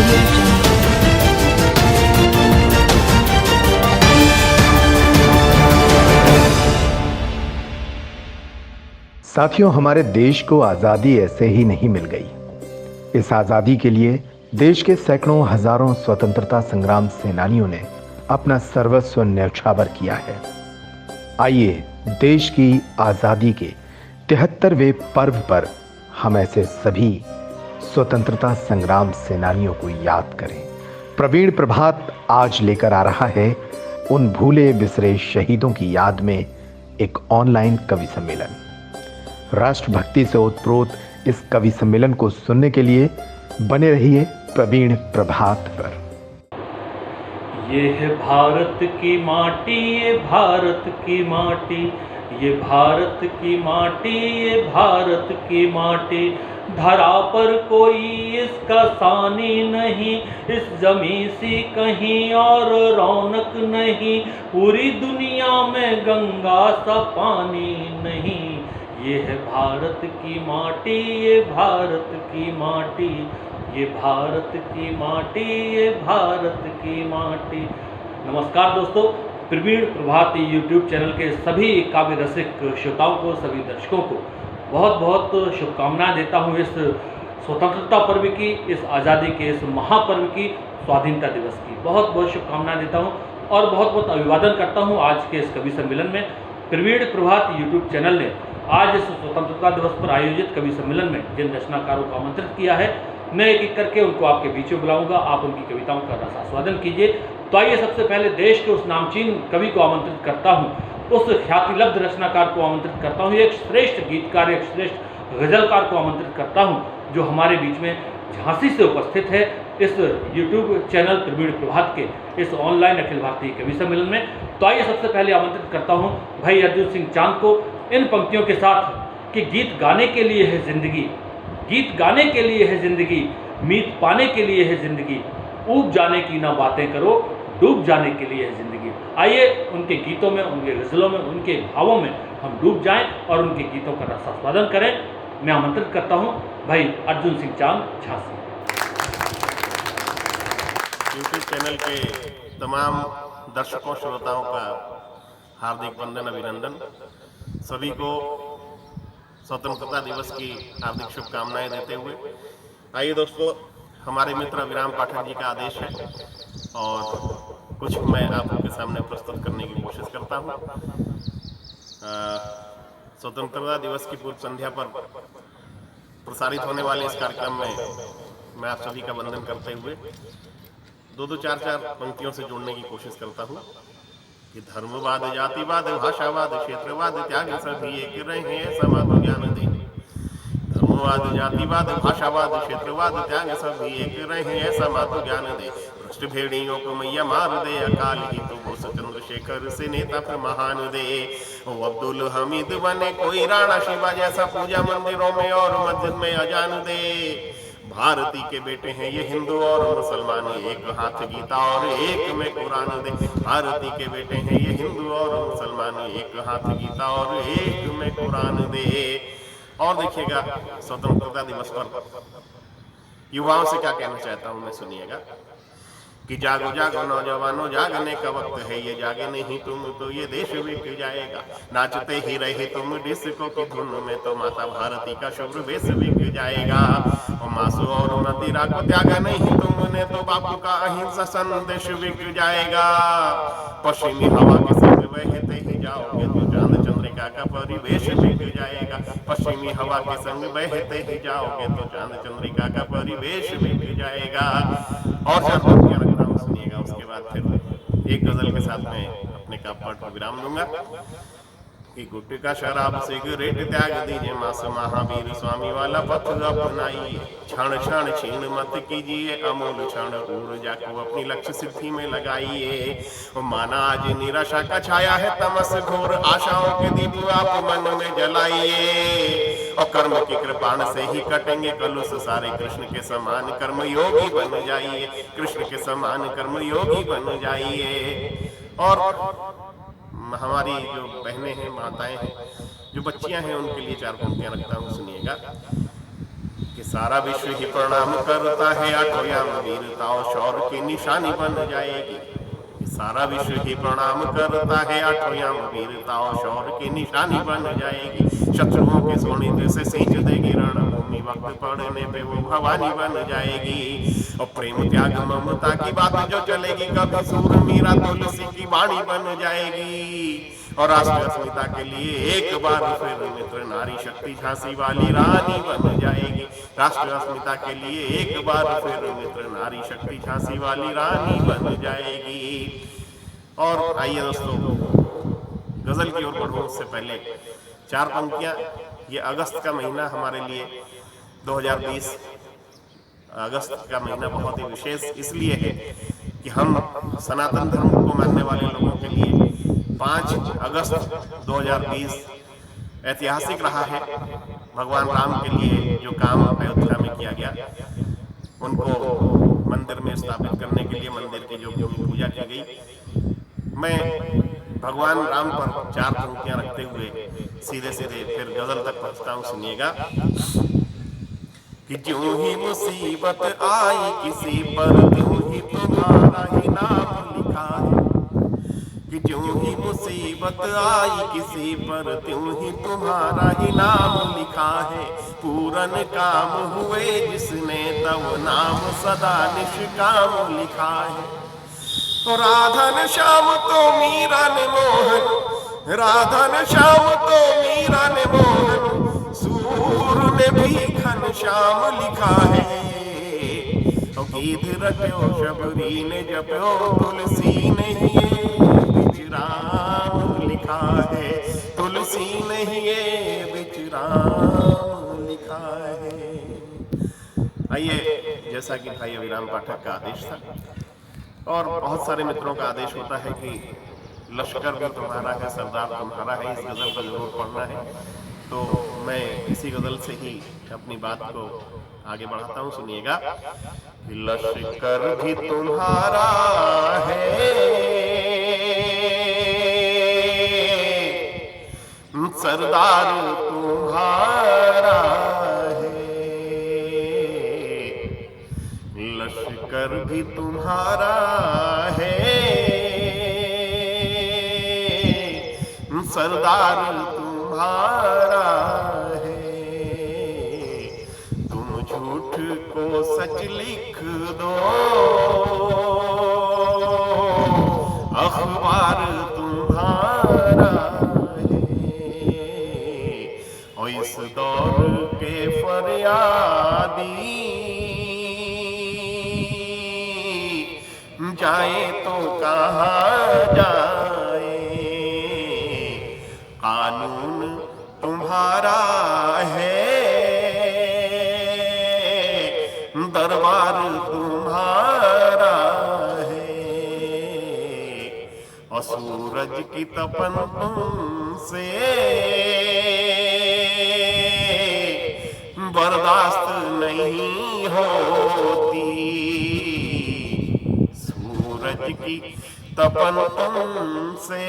audio jungle. साथियों, हमारे देश को आज़ादी ऐसे ही नहीं मिल गई। इस आज़ादी के लिए देश के सैकड़ों हजारों स्वतंत्रता संग्राम सेनानियों ने अपना सर्वस्व न्यौछावर किया है। आइए देश की आज़ादी के 73वें पर्व पर हम ऐसे सभी स्वतंत्रता संग्राम सेनानियों को याद करें। प्रवीण प्रभात आज लेकर आ रहा है उन भूले बिसरे शहीदों की याद में एक ऑनलाइन कवि सम्मेलन। राष्ट्रभक्ति से ओतप्रोत इस कवि सम्मेलन को सुनने के लिए बने रहिए प्रवीण प्रभात पर। ये है भारत की माटी, ये भारत की माटी, ये भारत की माटी, ये भारत की माटी। धरा पर कोई इसका सानी नहीं, इस जमी सी कहीं और रौनक नहीं, पूरी दुनिया में गंगा सा पानी नहीं। ये है भारत की माटी, ये भारत की माटी, ये भारत की माटी, ये भारत की माटी। नमस्कार दोस्तों, प्रवीण प्रभात यूट्यूब चैनल के सभी काव्य रसिक श्रोताओं को, सभी दर्शकों को बहुत बहुत शुभकामनाएं देता हूं इस स्वतंत्रता पर्व की, इस आज़ादी के इस महापर्व की, स्वाधीनता दिवस की बहुत बहुत शुभकामनाएं देता हूं और बहुत बहुत अभिवादन करता हूं आज के इस कवि सम्मेलन में। प्रवीण प्रभात यूट्यूब चैनल ने आज इस स्वतंत्रता दिवस पर आयोजित कवि सम्मेलन में जिन रचनाकारों को आमंत्रित किया है, मैं एक एक करके उनको आपके बीच में बुलाऊंगा। आप उनकी कविताओं का रसास्वादन कीजिए। तो आइए सबसे पहले देश के उस नामचीन कवि को आमंत्रित करता हूं, उस ख्यातिलब्ध रचनाकार को आमंत्रित करता हूं, एक श्रेष्ठ गीतकार, एक श्रेष्ठ गजलकार को आमंत्रित करता हूं जो हमारे बीच में झांसी से उपस्थित है इस यूट्यूब चैनल प्रवीण प्रभात के इस ऑनलाइन अखिल भारतीय कवि सम्मेलन में। तो आइए सबसे पहले आमंत्रित करता हूं भाई अर्जुन सिंह चांद को इन पंक्तियों के साथ कि गीत गाने के लिए है जिंदगी, गीत गाने के लिए है जिंदगी, मीत पाने के लिए है जिंदगी, ऊब जाने की ना बातें करो, डूब जाने के लिए है जिंदगी। आइए उनके गीतों में, उनके गज़लों में, उनके भावों में हम डूब जाएं और उनके गीतों का रसास्वादन करें। मैं आमंत्रित करता हूं भाई अर्जुन सिंह चांद झांसी। यूट्यूब चैनल के तमाम दर्शकों श्रोताओं का हार्दिक वंदन, अभिनंदन। सभी को स्वतंत्रता दिवस की हार्दिक शुभकामनाएं देते हुए आइए दोस्तों, हमारे मित्र अभिराम पाठक जी का आदेश है और कुछ मैं आपके सामने प्रस्तुत करने की कोशिश करता हूँ। स्वतंत्रता दिवस की पूर्व संध्या पर प्रसारित होने वाले इस कार्यक्रम में मैं आप सभी का वंदन करते हुए दो चार पंक्तियों से जोड़ने की कोशिश करता हूँ कि धर्मवाद, जातिवाद, भाषावाद, क्षेत्रवाद त्याग सभी एक रहे, समाधि ज्ञान दे। धर्मवाद, जातिवाद, भाषावाद, क्षेत्रवाद त्याग सभी एक रहे, समाधि ज्ञान दे। भ्रष्ट भेड़ियों को मैया मार दे, अकाल ही तो बोस चंद्रशेखर से नेता फिर महान दे। अब्दुल हमीद बने कोई राणा शिवा जैसा, पूजा मंदिरों में और मस्जिद में अजान दे। भारती के बेटे हैं ये हिंदू और मुसलमान, एक हाथ गीता और एक में कुरान दे। भारती के बेटे हैं ये हिंदू और मुसलमान, एक हाथ गीता और एक में कुरान दे। और देखिएगा, स्वतंत्रता दिवस पर युवाओं से क्या कहना चाहता हूं मैं, सुनिएगा कि जागो जागो नौजवानों, जागने का वक्त है ये, जागे नहीं तुम तो ये देश बिक जाएगा। नाचते ही रहे तुम डिस्को की धुन में तो माता भारती का शुभ्र वेश बिक जाएगा। और मासू और मदिरा को त्यागा नहीं तुमने तो बापू का अहिंसा संदेश बिक जाएगा। पश्चिमी हवा के संग बहते ही जाओगे तो चांद चंद्रिका का परिवेश बिक जाएगा। पश्चिमी हवा के संग बहते ही जाओगे तो चांद चंद्रिका का परिवेश बिक जाएगा। और सुनिएगा, उसके बाद फिर एक गजल के साथ में अपने का पाठ को विराम दूंगा कि गुटखा शराब सिगरेट त्याग दीजिए, मास महावीर स्वामी वाला पथ अपनाइए। क्षण क्षण छीण मत कीजिए, अमूल क्षण ऊर्जा को अपनी लक्ष्य सिद्धि में लगाइए। माना आज निराशा का छाया है तमस घोर, आशाओं के दीप आप मन में जलाइए। और कर्म की कृपाण से ही कटेंगे कलुष सारे, कृष्ण के समान कर्म योगी बन जाइए, कृष्ण के समान कर्म योगी बन जाइए। और हमारी जो बहनें हैं, माताएं हैं, जो बच्चियां हैं, उनके लिए चार पंक्तियां रखता हूँ, सुनिएगा कि सारा विश्व ही प्रणाम करता है, आठों याम वीरता और शौर्य की निशानी बन जाएगी। सारा विश्व ही प्रणाम करता है, आठों याम वीरता और शौर्य की निशानी बन जाएगी। शत्रुओं के सोने से सींच देगी रणभूमि, वक्त पड़ने पे वो भवानी बन जाएगी। और प्रेम त्याग ममता की बात जो चलेगी, कभी सूर मीरा तुलसी की वाणी बन जाएगी। और राष्ट्रीय अस्मिता के लिए एक बार फिर मित्र नारी शक्ति झांसी वाली रानी बन जाएगी। राष्ट्रीय अस्मिता के लिए एक बार फिर मित्र नारी शक्ति झांसी वाली रानी बन जाएगी। और आइए दोस्तों, गजल की ओर बढ़ूं उससे पहले 4 पंक्तियां। ये अगस्त का महीना हमारे लिए 2020 अगस्त का महीना बहुत ही विशेष इसलिए है कि हम सनातन धर्म को मानने वाले लोगों के लिए 5 अगस्त 2020 ऐतिहासिक रहा है। भगवान राम के लिए जो काम अयोध्या में किया गया, उनको मंदिर में स्थापित करने के लिए मंदिर की जो पूजा की गई, मैं भगवान राम पर 4 पंक्तियां रखते हुए सीधे सीधे फिर गजल तक पहुंचता हूं। सुनिएगा कि ज्यों ही मुसीबत आई किसी पर, त्यों ही तुम्हारा ही नाम लिखा है। कि ज्यों ही मुसीबत आई किसी पर, त्यों ही तुम्हारा ही नाम लिखा है। पूरन काम हुए जिसने, तब नाम सदा निष्काम लिखा है। तो राधा न श्याम तो मीरा ने मोहन, राधा न श्याम तो मीरा ने मोहन, सूर ने भी घनश्याम लिखा है। तो गीत रट्यो शबरी ने जप्यो, तुलसी ने ये बिचराम लिखा है। तुलसी ने ये बिचराम लिखा है। आइए, जैसा कि भाई अभिराम पाठक का आदेश था और बहुत सारे मित्रों का आदेश होता है कि लश्कर भी तुम्हारा है, सरदार तुम्हारा है, इस गजल को जरूर पढ़ना है, तो मैं इसी गजल से ही अपनी बात को आगे बढ़ाता हूँ। सुनिएगा। लश्कर भी तुम्हारा है, सरदार तुम्हारा है। लश्कर भी तुम्हारा है, सरदार तुम्हारा है। तुम झूठ को सच लिख दो, अखबार तुम्हारा है। और इस दौर के फरियादी जाए तो कहाँ जाए। कानून तुम्हारा है, दरबार तुम्हारा है। और सूरज की तपन तुमसे बर्दाश्त नहीं होती। सूरज की तपन तुमसे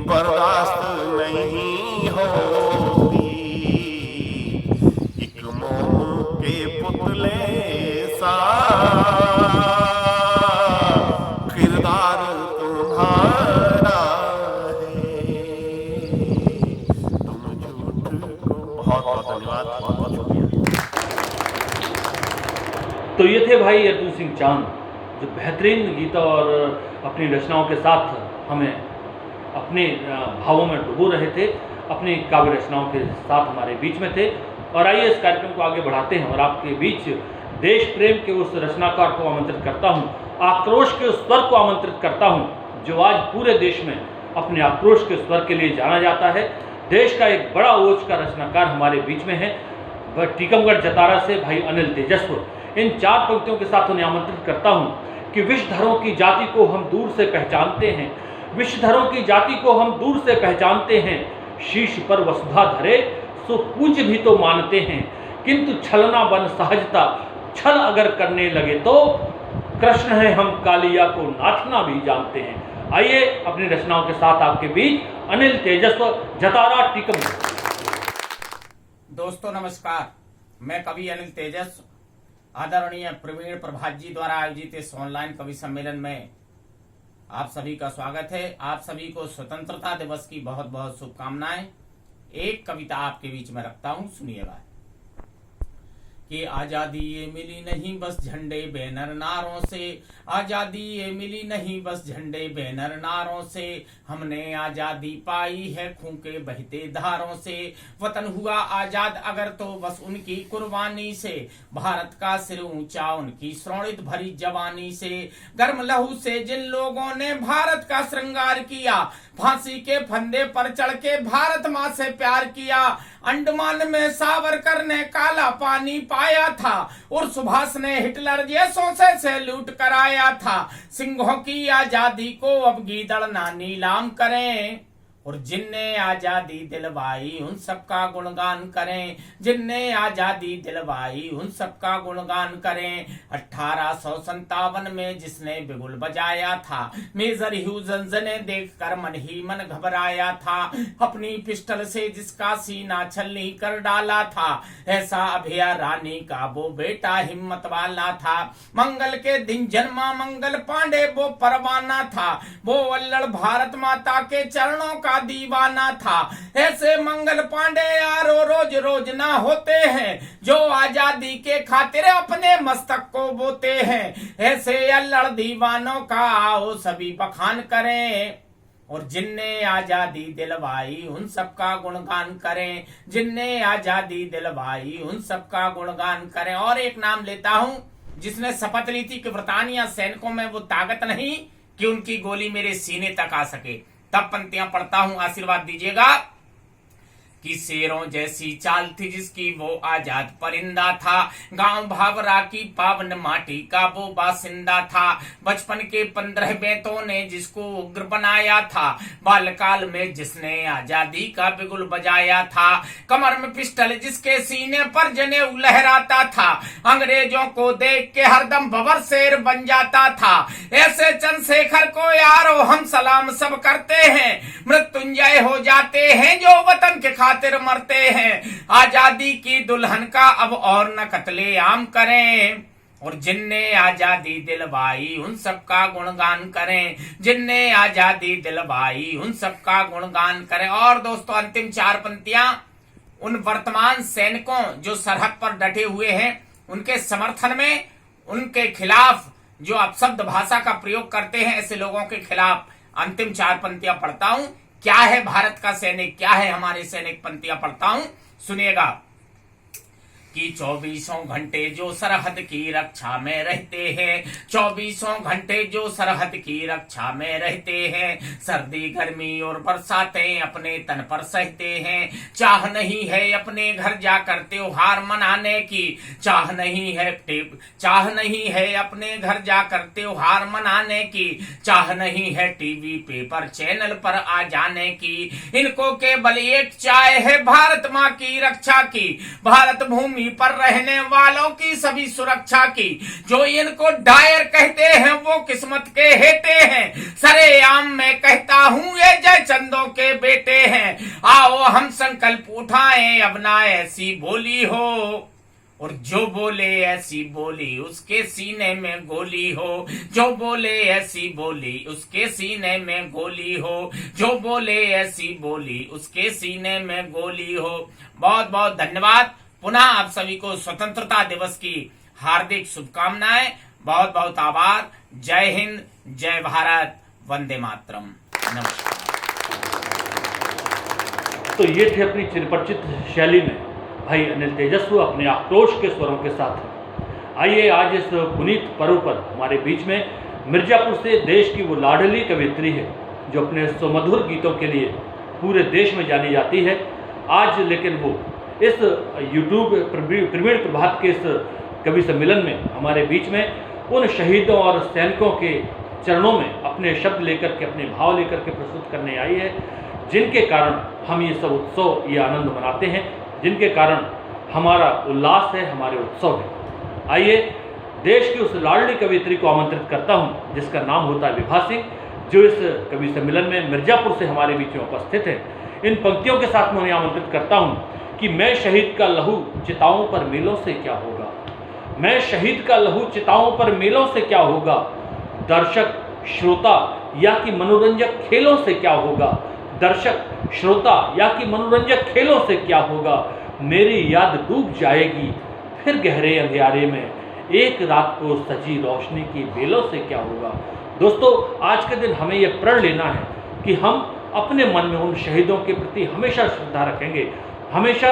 बर्दाश्त नहीं होती। एक मोम के पुतले सा किरदार तुम्हारा है। तुम झूठ को बहुत बहुत धन्यवाद, बहुत बहुत शुक्रिया। तो ये थे भाई अर्जुन सिंह चांद, जो बेहतरीन गीतों और अपनी रचनाओं के साथ हमें अपने भावों में डुबो रहे थे, अपनी काव्य रचनाओं के साथ हमारे बीच में थे। और आइए इस कार्यक्रम को आगे बढ़ाते हैं और आपके बीच देश प्रेम के उस रचनाकार को आमंत्रित करता हूं, आक्रोश के उस स्वर को आमंत्रित करता हूं, जो आज पूरे देश में अपने आक्रोश के स्वर के लिए जाना जाता है। देश का एक बड़ा ओज का रचनाकार हमारे बीच में है, वह टीकमगढ़ जतारा से भाई अनिल तेजस्व। इन 4 पंक्तियों के साथ उन्हें आमंत्रित करता हूं कि विषधरों की जाति को हम दूर से पहचानते हैं, विषधरों की जाति को हम दूर से पहचानते हैं। शीश पर वसुधा धरे सो पूज्य भी तो मानते हैं, किंतु छलना बन सहजता, छल अगर करने लगे तो कृष्ण है हम कालिया को नाचना भी जानते हैं। आइए अपनी रचनाओं के साथ आपके बीच अनिल तेजस्व, जतारा, टीकमगढ़। दोस्तों नमस्कार, मैं कवि अनिल तेजस आदरणीय प्रवीण प्रभात जी द्वारा आयोजित इस ऑनलाइन कवि सम्मेलन में आप सभी का स्वागत है। आप सभी को स्वतंत्रता दिवस की बहुत बहुत शुभकामनाएं। एक कविता आपके बीच में रखता हूं, सुनिएगा कि आजादी ये मिली नहीं बस झंडे बैनर नारों से, आजादी ये मिली नहीं बस झंडे बैनर नारों से, हमने आजादी पाई है खून के बहते धारों से, वतन हुआ आजाद अगर तो बस उनकी कुर्बानी से, भारत का सिर ऊंचा उनकी श्रोणित भरी जवानी से, गर्म लहू से जिन लोगों ने भारत का श्रृंगार किया, फांसी के फंदे पर चढ़ के भारत माँ से प्यार किया, अंडमान में सावरकर ने काला पानी पाया था और सुभाष ने हिटलर जैसों से सैल्यूट कराया था, सिंहों की आजादी को अब गीदड़ ना नीलाम करें, और जिनने आजादी दिलवाई उन सबका गुणगान करें, जिनने आजादी दिलवाई उन सबका गुणगान करें। 1857 में जिसने बिगुल बजाया था, मेजर ह्यूजेंस ने देखकर मन ही मन घबराया था, अपनी पिस्टल से जिसका सीना छलनी कर डाला था, ऐसा अभया रानी का वो बेटा हिम्मत वाला था, मंगल के दिन जन्मा मंगल पांडे वो परवाना था, वो अल्लड़ भारत माता के चरणों का दीवाना था, ऐसे मंगल पांडे यारो रोज रोज ना होते हैं, जो आजादी के खातिर अपने मस्तक को बोते हैं, ऐसे अल्लड़ दीवानों का आओ सभी बखान करें, और जिनने आजादी दिलवाई उन सबका गुणगान करें, जिनने आजादी दिलवाई उन सबका गुणगान करें। और एक नाम लेता हूं जिसने शपथ ली थी कि ब्रिटानिया सैनिकों में वो ताकत नहीं कि उनकी गोली मेरे सीने तक आ सके। तब पंक्तियां पढ़ता हूं, आशीर्वाद दीजिएगा कि शेरों जैसी चाल थी जिसकी वो आजाद परिंदा था, गांव भावरा की पावन माटी का वो बासिंदा था, बचपन के 15 बेतों ने जिसको उग्र बनाया था, बालकाल में जिसने आजादी का बिगुल बजाया था, कमर में पिस्टल जिसके सीने पर जनेऊ लहराता था, अंग्रेजों को देख के हरदम बबर शेर बन जाता था, ऐसे चंद्रशेखर को यारो हम सलाम सब करते हैं, मृत्युंजय हो जाते हैं जो वतन के खातिर मरते हैं, आजादी की दुल्हन का अब और न कत्ले आम करें, और जिनने आजादी दिलवाई उन सबका गुणगान करें, जिनने आजादी दिलवाई उन सबका गुणगान करें। और दोस्तों अंतिम 4 पंक्तियां उन वर्तमान सैनिकों जो सरहद पर डटे हुए हैं उनके समर्थन में, उनके खिलाफ जो अपशब्द भाषा का प्रयोग करते हैं ऐसे लोगों के खिलाफ अंतिम 4 पंक्तियां पढ़ता हूं। क्या है भारत का सैनिक, क्या है हमारे सैनिक, पंक्तियां पढ़ता हूं, सुनिएगा कि 24 घंटे जो सरहद की रक्षा में रहते हैं, 24 घंटे जो सरहद की रक्षा में रहते हैं, सर्दी गर्मी और बरसातें अपने तन पर सहते हैं, चाह नहीं है अपने घर जाकर त्योहार मनाने की, चाह नहीं है अपने घर जाकर त्योहार मनाने की, चाह नहीं है टीवी पेपर चैनल पर आ जाने की, इनको केवल एक चाह है भारत माँ की रक्षा की, भारत भूमि पर रहने वालों की सभी सुरक्षा की, जो इनको डायर कहते हैं वो किस्मत के हेटे हैं, सरेआम मैं कहता हूँ ये जय चंदों के बेटे हैं, आओ हम संकल्प उठाएं अब ना ऐसी बोली हो, और जो बोले ऐसी बोली उसके सीने में गोली हो, जो बोले ऐसी बोली उसके सीने में गोली हो, जो बोले ऐसी बोली उसके सीने में गोली हो। बहुत बहुत धन्यवाद। पुनः आप सभी को स्वतंत्रता दिवस की हार्दिक शुभकामनाएं। बहुत बहुत आभार। जय हिंद, जय भारत, वंदे मातरम। नमस्कार। तो ये थे अपनी चिरपरिचित शैली में भाई अनिल तेजस्वी अपने आक्रोश के स्वरों के साथ। आइए आज इस पुनीत पर्व पर हमारे बीच में मिर्जापुर से देश की वो लाडली कवियत्री है जो अपने सुमधुर गीतों के लिए पूरे देश में जानी जाती है। आज लेकिन वो इस यूट्यूब प्रवीण प्रभात के इस कवि सम्मेलन में हमारे बीच में उन शहीदों और सैनिकों के चरणों में अपने शब्द लेकर के, अपने भाव लेकर के प्रस्तुत करने आई है, जिनके कारण हम ये सब उत्सव, ये आनंद मनाते हैं, जिनके कारण हमारा उल्लास है, हमारे उत्सव है। आइए देश की उस लाडली कवियत्री को आमंत्रित करता हूँ जिसका नाम होता है विभा सिंह, जो इस कवि सम्मेलन में मिर्जापुर से हमारे बीच में उपस्थित है। इन पंक्तियों के साथ मैं उन्हें आमंत्रित करता हूँ कि मैं शहीद का लहू चिताओं पर मेलों से क्या होगा, मैं शहीद का लहू चिताओं पर मेलों से क्या होगा, दर्शक श्रोता या कि मनोरंजक खेलों से क्या होगा, दर्शक श्रोता या कि मनोरंजक खेलों से क्या होगा, मेरी याद डूब जाएगी फिर गहरे अंधियारे में, एक रात को सजी रोशनी की बेलों से क्या होगा। दोस्तों, आज के दिन हमें यह प्रण लेना है कि हम अपने मन में उन शहीदों के प्रति हमेशा श्रद्धा रखेंगे, हमेशा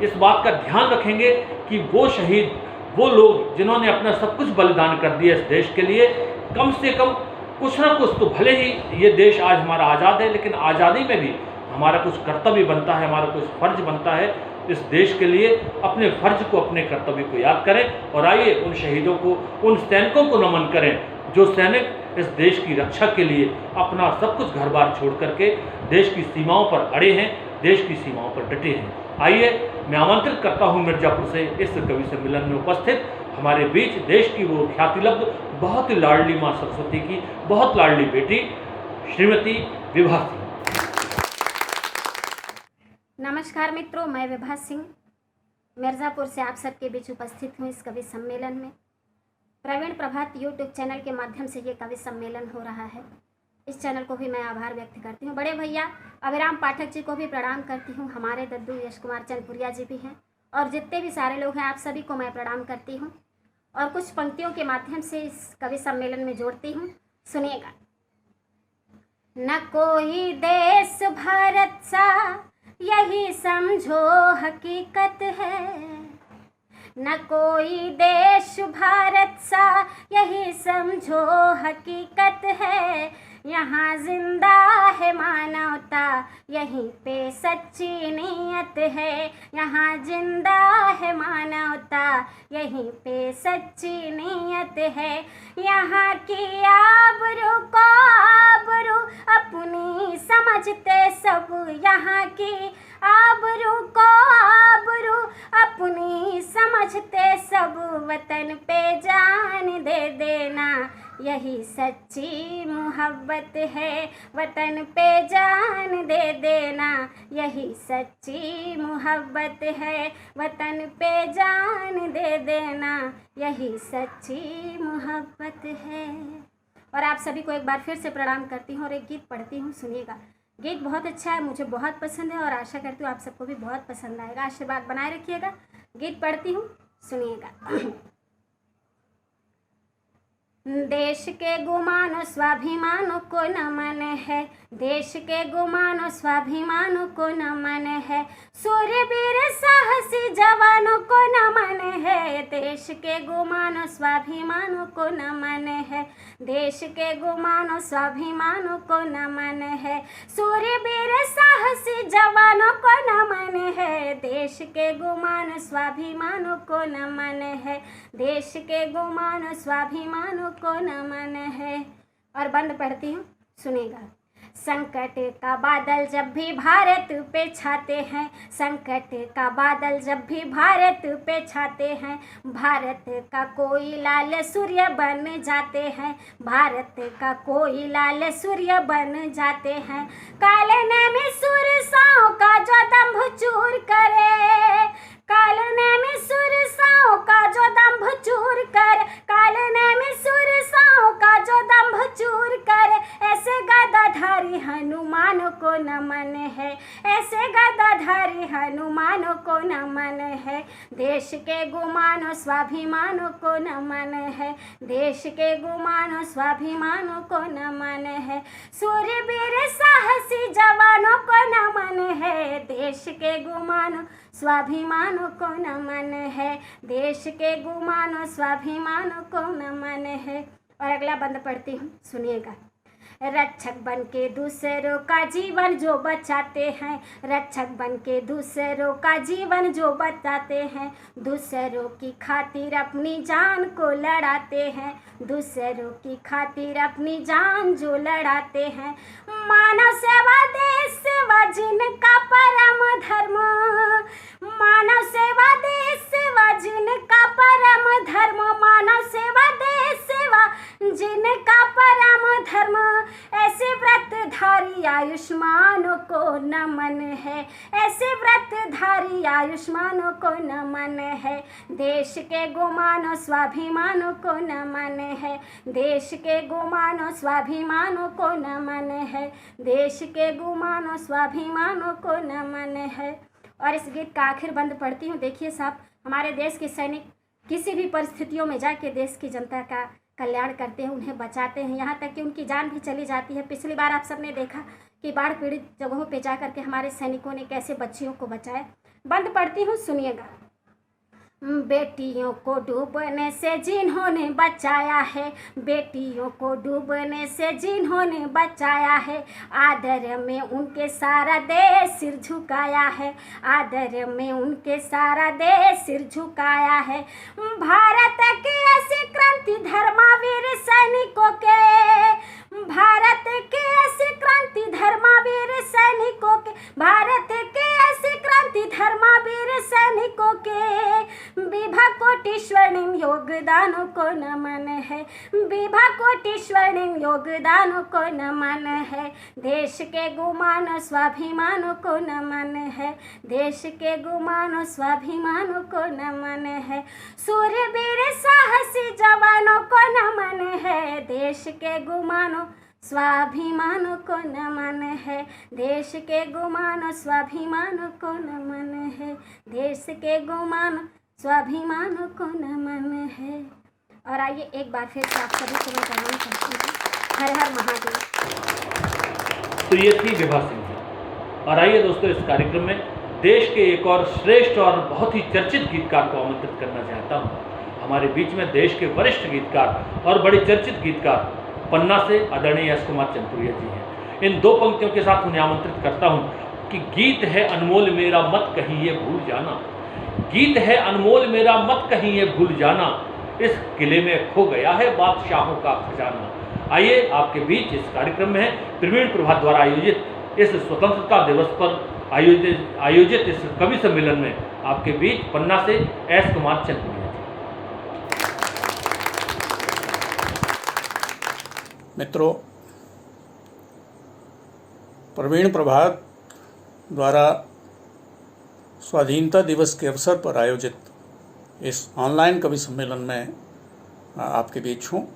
इस बात का ध्यान रखेंगे कि वो शहीद, वो लोग जिन्होंने अपना सब कुछ बलिदान कर दिया इस देश के लिए, कम से कम कुछ ना कुछ, तो भले ही ये देश आज हमारा आज़ाद है, लेकिन आज़ादी में भी हमारा कुछ कर्तव्य बनता है, हमारा कुछ फर्ज बनता है इस देश के लिए। अपने फर्ज को, अपने कर्तव्य को याद करें और आइए उन शहीदों को, उन सैनिकों को नमन करें जो सैनिक इस देश की रक्षा के लिए अपना सब कुछ घर बार छोड़ करके देश की सीमाओं पर अड़े हैं, देश की सीमाओं पर डटे हैं। आइए, मैं आमंत्रित करता हूं मिर्जापुर से इस कवि सम्मेलन में उपस्थित हमारे बीच देश की वो ख्यातिलब्ध, बहुत ही लाडली माँ सरस्वती की बहुत लाडली बेटी श्रीमती विभा सिंह। नमस्कार मित्रों, मैं विभा सिंह मिर्ज़ापुर से आप सबके बीच उपस्थित हूँ इस कवि सम्मेलन में। प्रवीण प्रभात यूट्यूब चैनल के माध्यम से ये कवि सम्मेलन हो रहा है। इस चैनल को भी मैं आभार व्यक्त करती हूँ। बड़े भैया अभिराम पाठक जी को भी प्रणाम करती हूँ। हमारे दद्दू यश कुमार चंदपुरिया जी भी हैं और जितने भी सारे लोग हैं, आप सभी को मैं प्रणाम करती हूँ और कुछ पंक्तियों के माध्यम से इस कवि सम्मेलन में जोड़ती हूँ। सुनिएगा। न कोई देश भारत सा, यही समझो हकीकत है, न कोई देश भारत सा, यही समझो हकीकत है, यहाँ जिंदा है मानवता, यहीं पे सच्ची नीयत है, यहाँ जिंदा है मानवता, यहीं पे सच्ची नीयत है, यहाँ की आबरू को आबरू अपनी समझते सब, यहाँ की आबरू को आबरू अपनी समझते सब, वतन पे जान दे देना यही सच्ची मोहब्बत है, वतन पे जान दे देना यही सच्ची मोहब्बत है, वतन पे जान दे देना यही सच्ची मोहब्बत है। और आप सभी को एक बार फिर से प्रणाम करती हूँ और एक गीत पढ़ती हूँ, सुनिएगा। गीत बहुत अच्छा है, मुझे बहुत पसंद है और आशा करती हूँ आप सबको भी बहुत पसंद आएगा। आशीर्वाद बनाए रखिएगा। गीत पढ़ती हूँ, सुनिएगा। देश के गुमानो स्वाभिमानों को नमन है, देश के गुमानो स्वाभिमानों को नमन है, सूर्यवीर साहसी जवानों को नमन है, देश के गुमानो स्वाभिमानों को नमन है, देश के गुमानो स्वाभिमानों को नमन है, सूर्यवीर साहसी जवानों को नमन है, देश के गुमानो स्वाभिमानों को नमन है, देश के गुमानो स्वाभिमानों को नमन है। और बंद पढ़ती हूँ, सुनेगा। संकट का बादल जब भी भारत पे छाते हैं, संकट का बादल जब भी भारत पे छाते हैं, भारत का कोई लाल सूर्य बन जाते हैं, भारत का कोई लाल सूर्य बन जाते हैं, कालने में सुरसाओं का जो दंभ चूर करे, कालने में सुरसाओं का जो दंभ चूर कर, कालने में सुरसाओं का जो दंभ चूर कर, ऐसे गदाधारी हनुमान को नमन है, ऐसे गदाधारी हनुमान को नमन है, देश के गुमानो स्वाभिमानों को नमन है, देश के गुमानो स्वाभिमानों को नमन है, सूर्यवीर साहसी जवानों को नमन है, देश के गुमानो स्वाभिमानों को नमन है, देश के गुमानो स्वाभिमानों को नमन है। और अगला बंद पढ़ती हूँ, सुनिएगा। रक्षक बन के दूसरों का जीवन जो बचाते हैं, रक्षक बन के दूसरों का जीवन जो बचाते हैं, दूसरों की खातिर अपनी जान को लड़ाते हैं, दूसरों की खातिर अपनी जान जो लड़ाते हैं, मानव सेवा देश सेवा जिनका परम धर्म, मानव सेवा देश सेवा जिनका परम धर्म, मानव सेवा देश सेवा जिनका परम धर्म, ऐसे व्रतधारी आयुष्मानों को नमन है, ऐसे व्रत धारी आयुष्मान को नमन है। देश के गुमान स्वाभिमान को नमन है। देश के गुमान स्वाभिमान को नमन है। देश के गुमान स्वाभिमान को नमन है। और इस गीत का आखिर बंद पढ़ती हूँ। देखिए साहब, हमारे देश के सैनिक किसी भी परिस्थितियों में जाके देश की जनता का कल्याण करते हैं, उन्हें बचाते हैं, यहाँ तक कि उनकी जान भी चली जाती है। पिछली बार आप सबने देखा कि बाढ़ पीड़ित जगहों पे जा कर के हमारे सैनिकों ने कैसे बच्चियों को बचाया। बंद पढ़ती हूँ, सुनिएगा। बेटियों को डूबने से जिन्होंने बचाया है, बेटियों को डूबने से जिन्होंने बचाया है, आदर में उनके सारा देश सिर झुकाया है। आदर में उनके सारा देश सिर झुकाया है। भारत के ऐसे क्रांति धर्मावीर सैनिकों के, भारत के ऐसे क्रांति धर्मावीर सैनिकों के, भारत के ऐसे क्रांति धर्मावीर सैनिकों के विभा कोटि स्वर्णिम योगदान को नमन है। विभा कोटि स्वर्णिम योगदान को नमन है। देश के गुमान स्वाभिमान को नमन है। देश के गुमान स्वाभिमान को नमन है। सूरवीर साहसी जवानों को नमन है। देश के गुमानों स्वाभिमान को नमन है। देश के गुमान स्वाभिमान को नमन है। देश के गुमान स्वाभिमान को नमन है। और आइए एक बार फिर से आप सभी को मैं प्रणाम करती हूँ। हर हर महादेव। तो ये थी विभा सिंह जी। और आइए दोस्तों, इस कार्यक्रम में देश के एक और श्रेष्ठ और बहुत ही चर्चित गीतकार को आमंत्रित करना चाहता हूँ। हमारे बीच में देश के वरिष्ठ गीतकार और बड़े चर्चित गीतकार पन्ना से आदरणीय एस कुमार चंदपुरिया जी हैं। इन दो पंक्तियों के साथ उन्हें आमंत्रित करता हूँ कि गीत है अनमोल मेरा मत कहीं ये भूल जाना। गीत है अनमोल मेरा मत कहीं ये भूल जाना, इस किले में खो गया है बादशाहों का खजाना। आइए आपके बीच इस कार्यक्रम में है प्रवीण प्रभात द्वारा आयोजित इस स्वतंत्रता दिवस पर आयोजित इस कवि सम्मेलन में आपके बीच पन्ना से एस कुमार चंदपुरिया जी। मित्रों, प्रवीण प्रभात द्वारा स्वाधीनता दिवस के अवसर पर आयोजित इस ऑनलाइन कवि सम्मेलन में आपके बीच हूँ।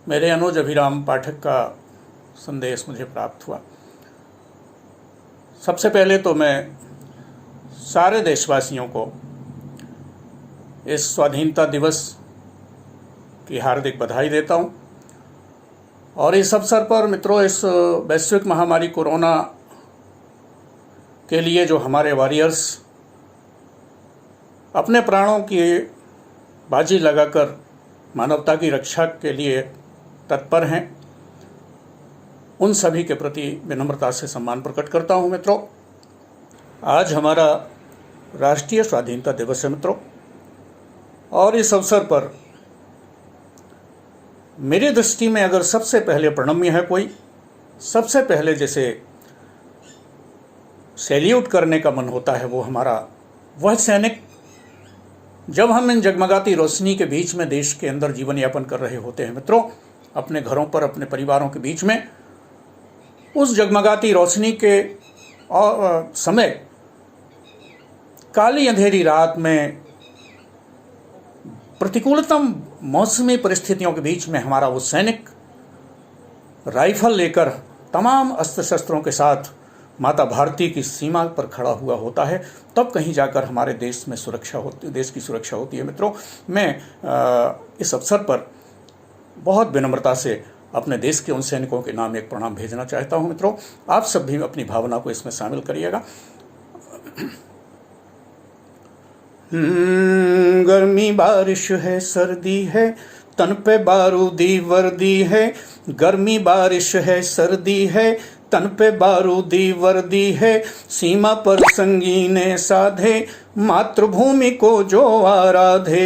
मेरे अनुज अभिराम पाठक का संदेश मुझे प्राप्त हुआ। सबसे पहले तो मैं सारे देशवासियों को इस स्वाधीनता दिवस की हार्दिक बधाई देता हूँ। और इस अवसर पर मित्रों, इस वैश्विक महामारी कोरोना के लिए जो हमारे वॉरियर्स अपने प्राणों की बाजी लगाकर मानवता की रक्षा के लिए तत्पर हैं, उन सभी के प्रति विनम्रता से सम्मान प्रकट करता हूं। मित्रों, आज हमारा राष्ट्रीय स्वाधीनता दिवस है मित्रों, और इस अवसर पर मेरी दृष्टि में अगर सबसे पहले प्रणम्य है कोई, सबसे पहले जैसे सैल्यूट करने का मन होता है, वो हमारा वह सैनिक जब हम इन जगमगाती रोशनी के बीच में देश के अंदर जीवन यापन कर रहे होते हैं मित्रों, अपने घरों पर, अपने परिवारों के बीच में, उस जगमगाती रोशनी के समय काली अंधेरी रात में प्रतिकूलतम मौसमी परिस्थितियों के बीच में हमारा वो सैनिक राइफल लेकर तमाम अस्त्र शस्त्रों के साथ माता भारती की सीमा पर खड़ा हुआ होता है, तब कहीं जाकर हमारे देश में सुरक्षा होती, देश की सुरक्षा होती है। मित्रों, मैं इस अवसर पर बहुत विनम्रता से अपने देश के उन सैनिकों के नाम एक प्रणाम भेजना चाहता हूं। मित्रों, आप सब भी अपनी भावना को इसमें शामिल करिएगा। गर्मी बारिश है, सर्दी है, तन पे बारूदी वर्दी है। गर्मी बारिश है, सर्दी है, तन पे बारूदी वर्दी है। सीमा पर संगीने साधे, मातृभूमि को जो आराधे।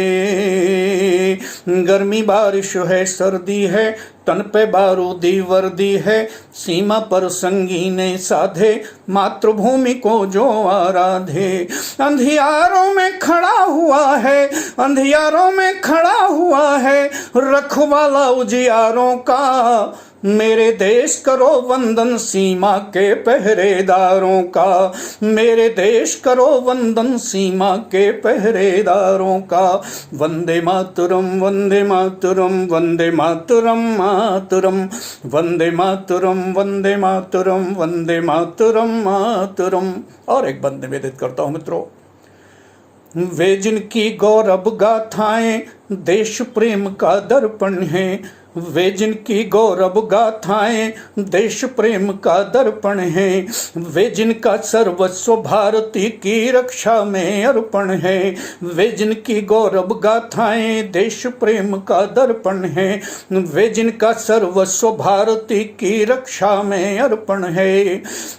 गर्मी बारिश है, सर्दी है, तन पे बारूदी वर्दी है। सीमा पर संगीने साधे, मातृभूमि को जो आराधे। अंधियारों में खड़ा हुआ है, अंधियारों में खड़ा हुआ है, रखवाला उजियारों का। मेरे देश करो वंदन सीमा के पहरेदारों का, मेरे देश करो वंदन सीमा के पहरेदारों का। वंदे मातरम वंदे मातरम वंदे मातरम मातरम, वंदे मातरम वंदे मातरम वंदे मातरम मातरम। और एक बंद निवेदित करता हूँ मित्रों, वे जिनकी गौरव गाथाएं देश प्रेम का दर्पण है, वे जिनकी गौरव गाथाएं देश प्रेम का दर्पण है, वे जिनका सर्वस्व भारती की रक्षा में अर्पण है, वे जिनकी गौरव गाथाएं देश प्रेम का दर्पण है, वे जिनका सर्वस्व भारती की रक्षा में अर्पण है।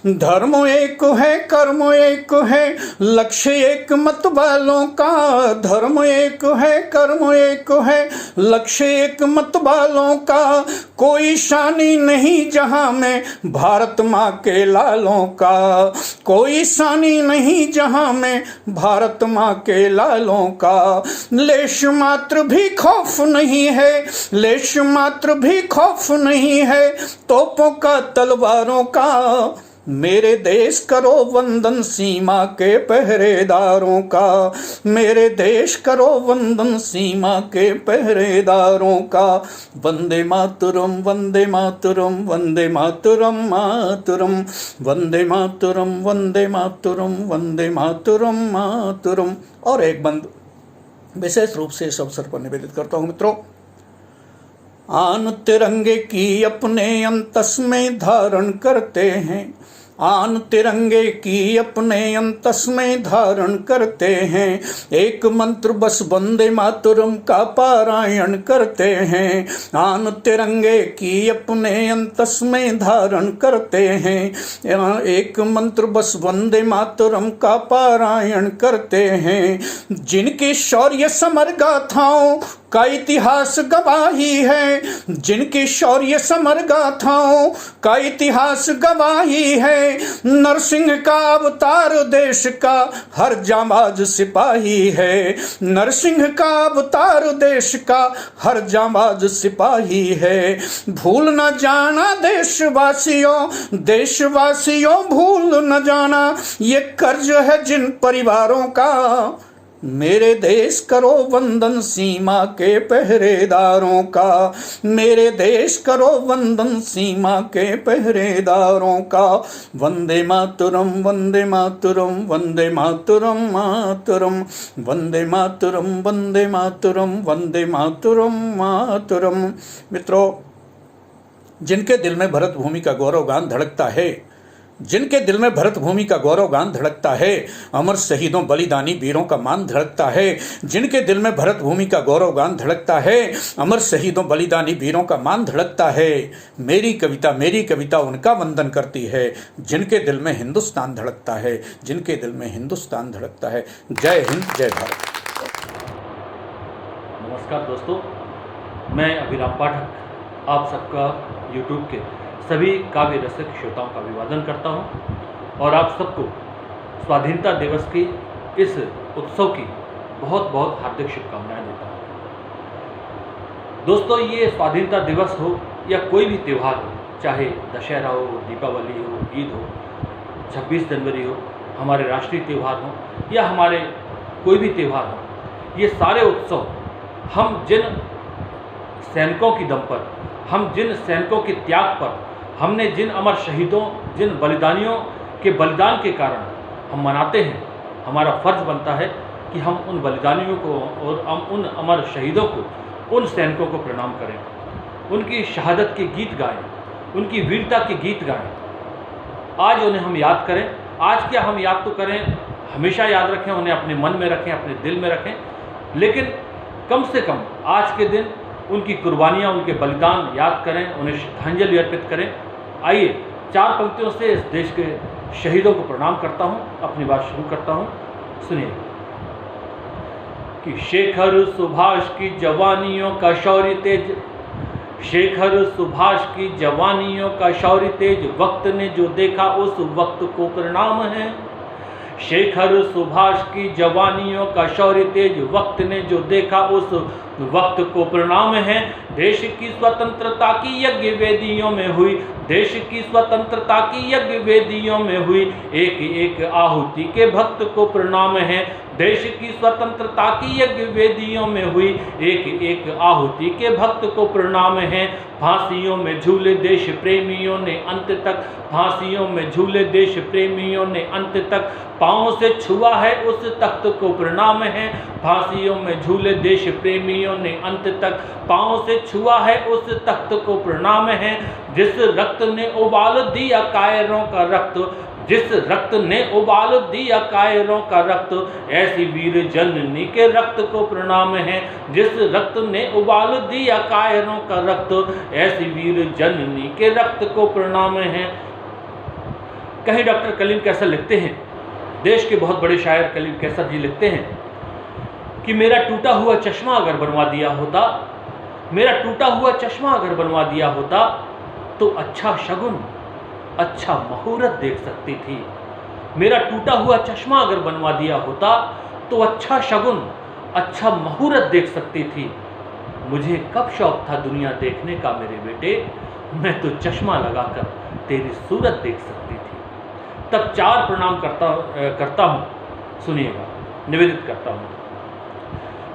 धर्म एक है कर्म एक है, लक्ष्य एक मत वालों का, धर्म एक है कर्म एक है, लक्ष्य एक मत वालों का। कोई शानी नहीं जहां में भारत माँ के लालों का, कोई शानी नहीं जहां में भारत माँ के लालों का। लेश मात्र भी खौफ नहीं है, लेश मात्र भी खौफ नहीं है तोपों का तलवारों का। मेरे देश करो वंदन सीमा के पहरेदारों का, मेरे देश करो वंदन सीमा के पहरेदारों का। वंदे मातरम वंदे मातरम वंदे मातरम मातरम, वंदे मातरम वंदे मातरम वंदे मातरम मातरम। और एक बंद विशेष रूप से इस अवसर पर निवेदित करता हूँ मित्रों, आन तिरंगे की अपने अंतस में धारण करते हैं, आन तिरंगे की अपने अंतस में धारण करते हैं, एक मंत्र बस वंदे मातरम का पारायण करते हैं। आन तिरंगे की अपने अंतस में धारण करते हैं, एक मंत्र बस वंदे मातरम का पारायण करते हैं। जिनकी शौर्य समर गाथाओं का इतिहास गवाही है, जिनकी शौर्य समर गाथाओं का इतिहास गवाही है। नरसिंह का अवतार देश का हर जांबाज सिपाही है, नरसिंह का अवतार देश का हर जांबाज सिपाही है। भूल न जाना देशवासियों, देशवासियों भूल न जाना ये कर्ज है जिन परिवारों का। मेरे देश करो वंदन सीमा के पहरेदारों का, मेरे देश करो वंदन सीमा के पहरेदारों का। वंदे मातरम वंदे मातरम वंदे मातरम मातरम, वंदे मातरम वंदे मातरम वंदे मातरम मातरम। मित्रों, जिनके दिल में भरत भूमि का गौरव गान धड़कता है, जिनके दिल में भरत भूमि का गौरव गान धड़कता है, अमर शहीदों बलिदानी वीरों का मान धड़कता है। जिनके दिल में भरत भूमि का गौरव गान धड़कता है, अमर शहीदों बलिदानी वीरों का मान धड़कता है। मेरी कविता उनका वंदन करती है, जिनके दिल में हिंदुस्तान धड़कता है, जिनके दिल में हिंदुस्तान धड़कता है। जय हिंद, जय भारत। नमस्कार दोस्तों, मैं अभिराम पाठक आप सबका यूट्यूब के सभी काव्य रसिक श्रोताओं का अभिवादन करता हूं और आप सबको स्वाधीनता दिवस की इस उत्सव की बहुत बहुत हार्दिक शुभकामनाएं देता हूं। दोस्तों, ये स्वाधीनता दिवस हो या कोई भी त्यौहार हो, चाहे दशहरा हो, दीपावली हो, ईद हो, 26 जनवरी हो, हमारे राष्ट्रीय त्यौहार हो या हमारे कोई भी त्यौहार हो, ये सारे उत्सव हम जिन सैनिकों की दम पर, हम जिन सैनिकों के त्याग पर, हमने जिन अमर शहीदों, जिन बलिदानियों के बलिदान के कारण हम मनाते हैं, हमारा फर्ज बनता है कि हम उन बलिदानियों को और हम उन अमर शहीदों को, उन सैनिकों को प्रणाम करें, उनकी शहादत के गीत गाएं, उनकी वीरता के गीत गाएं। आज उन्हें हम याद करें। आज क्या हम याद तो करें, हमेशा याद रखें, उन्हें अपने मन में रखें, अपने दिल में रखें, लेकिन कम से कम आज के दिन उनकी कुर्बानियाँ, उनके बलिदान याद करें, उन्हें श्रद्धांजलि अर्पित करें। आइए 4 पंक्तियों से इस देश के शहीदों को प्रणाम करता हूँ, अपनी बात शुरू करता हूँ। सुनिए कि शेखर सुभाष की जवानियों का शौर्य तेज, शेखर सुभाष की जवानियों का शौर्य तेज, वक्त ने जो देखा उस वक्त को प्रणाम है। शेखर सुभाष की जवानियों का शौर्य तेज, वक्त ने जो देखा उस वक्त को प्रणाम है। देश की स्वतंत्रता की यज्ञ वेदियों में हुई, देश की स्वतंत्रता की यज्ञ वेदियों में हुई एक एक आहुति के भक्त को प्रणाम है। देश की स्वतंत्रता की यज्ञ वेदियों में हुई एक एक आहुति के भक्त को प्रणाम है। फांसियों में झूले देश प्रेमियों ने अंत तक, फांसियों में झूले देश प्रेमियों ने अंत तक, पांव से छुआ है उस तख्त को प्रणाम है। फांसियों में झूले देश प्रेमियों ने अंत तक, पांव से छुआ है उस तख्त को प्रणाम है। जिस रक्त ने उबाल दिया कायरों का रक्त, जिस रक्त ने उबाल दिया कायरों का रक्त, ऐसी वीर जननी के रक्त को प्रणाम है। जिस रक्त ने उबाल दिया कायरों का रक्त, ऐसी वीर जननी के रक्त को प्रणाम है। कहीं डॉक्टर कलीम कैसर लिखते हैं, देश के बहुत बड़े शायर कलीम कैसर जी लिखते हैं कि मेरा टूटा हुआ चश्मा अगर बनवा दिया होता, मेरा टूटा हुआ चश्मा अगर बनवा दिया होता तो अच्छा शगुन, अच्छा मुहूर्त देख सकती थी। मेरा टूटा हुआ चश्मा अगर बनवा दिया होता तो अच्छा शगुन, अच्छा मुहूर्त देख सकती थी। मुझे कब शौक था दुनिया देखने का मेरे बेटे, मैं तो चश्मा लगाकर तेरी सूरत देख सकती थी। तब 4 प्रणाम करता हूँ, सुनिएगा, निवेदित करता हूँ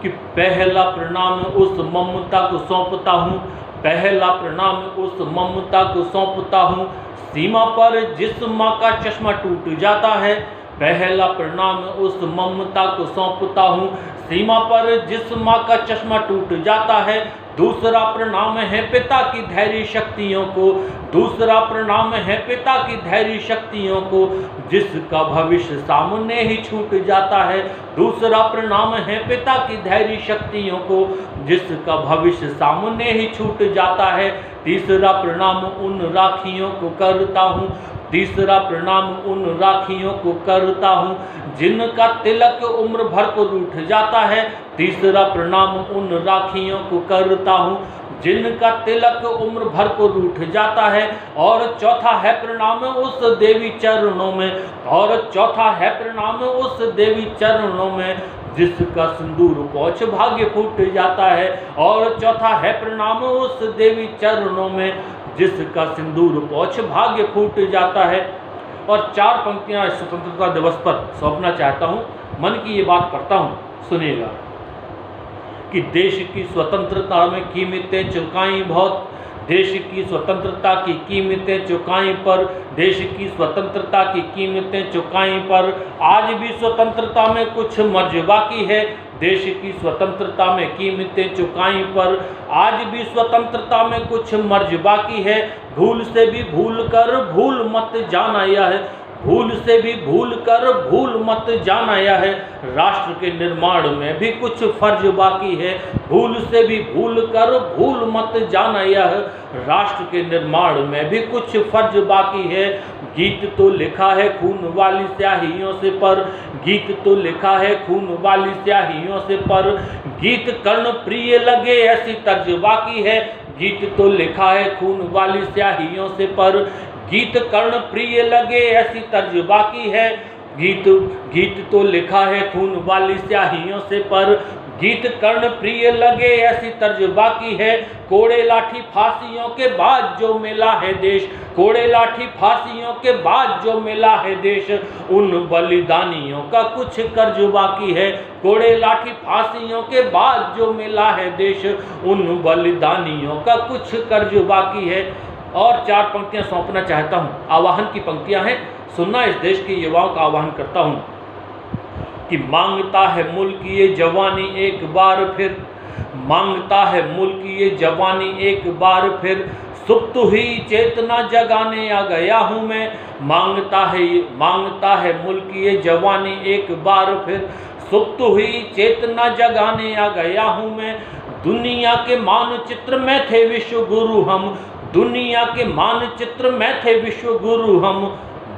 कि पहला प्रणाम उस ममता को सौंपता हूँ, पहला प्रणाम उस ममता को सौंपता हूँ, सीमा पर जिस माँ का चश्मा टूट जाता है। पहला प्रणाम उस ममता को सौंपता हूँ, सीमा पर जिस माँ का चश्मा टूट जाता है। दूसरा प्रणाम है पिता की धैर्य शक्तियों को, दूसरा प्रणाम है पिता की धैर्य शक्तियों को, जिसका भविष्य सामने ही छूट जाता है। दूसरा प्रणाम है पिता की धैर्य शक्तियों को, जिसका भविष्य सामने ही छूट जाता है। तीसरा प्रणाम उन राखियों को करता हूँ, तीसरा प्रणाम उन राखियों को करता हूँ, जिनका तिलक उम्र भर को रूठ जाता है। तीसरा प्रणाम उन राखियों को करता हूँ, जिनका तिलक उम्र भर को रूठ जाता है। और चौथा है प्रणाम उस देवी चरणों में, और चौथा है प्रणाम उस देवी चरणों में, जिसका सिंदूर पोंछ भाग्य फूट जाता है। और चौथा है प्रणाम उस देवी चरणों में, जिसका सिंदूर पोंछ भाग्य फूट जाता है। और 4 पंक्तियां स्वतंत्रता दिवस पर सौंपना चाहता हूँ, मन की ये बात करता हूँ, सुनिएगा कि देश की स्वतंत्रता में कीमतें चुकाई बहुत, देश की स्वतंत्रता की कीमतें चुकाई पर, देश की स्वतंत्रता की कीमतें चुकाई पर, आज भी स्वतंत्रता में कुछ मर्ज बाकी है। देश की स्वतंत्रता में कीमतें चुकाई पर, आज भी स्वतंत्रता में कुछ मर्ज बाकी है। भूल से भी भूल कर भूल मत जाना यह है, भूल से भी भूल कर भूल मत जाना यह है, राष्ट्र के निर्माण में भी कुछ फर्ज बाकी है। भूल से भी भूल कर भूल मत जाना यह, राष्ट्र के निर्माण में भी कुछ फर्ज बाकी है। गीत तो लिखा है खून वाली स्याहियों से पर, गीत तो लिखा है खून वाली स्याहियों से पर, गीत कर्ण प्रिय लगे ऐसी तर्ज बाकी है। गीत तो लिखा है खून वाली स्याहियों से पर, गीत कर्ण प्रिय लगे ऐसी तर्ज बाकी है। गीत तो लिखा है खून वाली स्याहियों से पर, गीत कर्ण प्रिय लगे ऐसी तर्ज बाकी है। कोड़े लाठी फांसियों के बाद जो मिला है देश, कोड़े लाठी फांसियों के बाद जो मिला है देश, उन बलिदानियों का कुछ कर्ज बाकी है। कोड़े लाठी फांसियों के बाद जो मिला है देश, उन बलिदानियों का कुछ कर्ज बाकी है। और 4 पंक्तियां सौंपना चाहता हूं, आवाहन की पंक्तियां हैं, सुनना। इस देश के युवाओं का आह्वान करता हूं कि मांगता है मुल्क ये जवानी एक बार फिर, मांगता है मुल्क ये जवानी एक बार फिर, सुप्त हुई चेतना जगाने आ गया हूँ मैं। मांगता है मुल्क ये जवानी एक बार फिर, सुप्त हुई चेतना जगाने आ गया हूँ मैं। दुनिया के मानचित्र में थे विश्व गुरु हम, दुनिया के मानचित्र में थे विश्व गुरु हम,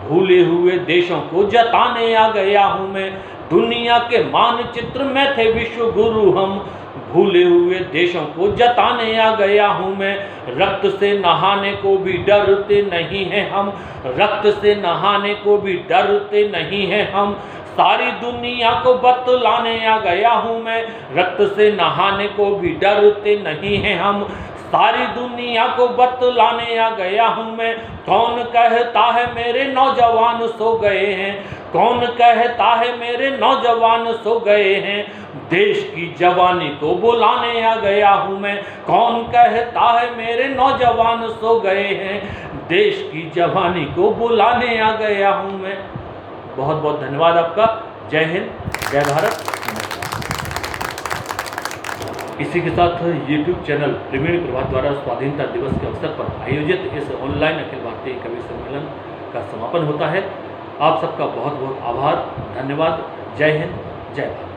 भूले हुए देशों को जताने आ गया हूँ मैं। दुनिया के मानचित्र में थे विश्व गुरु हम, भूले हुए देशों को जताने आ गया हूँ मैं। रक्त से नहाने को भी डरते नहीं हैं हम, रक्त से नहाने को भी डरते नहीं हैं हम, सारी दुनिया को बतलाने आ गया हूँ मैं, रक्त से नहाने को भी डरते नहीं हैं हम। सारी दुनिया को बतलाने आ गया हूँ मैं, कौन कहता है मेरे नौजवान सो गए हैं, कौन कहता है मेरे नौजवान सो गए हैं। देश की जवानी को बुलाने आ गया हूँ मैं, कौन कहता है मेरे नौजवान सो गए हैं। देश की जवानी को बुलाने आ गया हूँ मैं। बहुत बहुत धन्यवाद आपका। जय हिंद, जय भारत। इसी के साथ YouTube चैनल प्रवीण प्रभात द्वारा स्वाधीनता दिवस के अवसर पर आयोजित इस ऑनलाइन अखिल भारतीय कवि सम्मेलन का समापन होता है। आप सबका बहुत बहुत आभार, धन्यवाद। जय हिंद, जय भारत।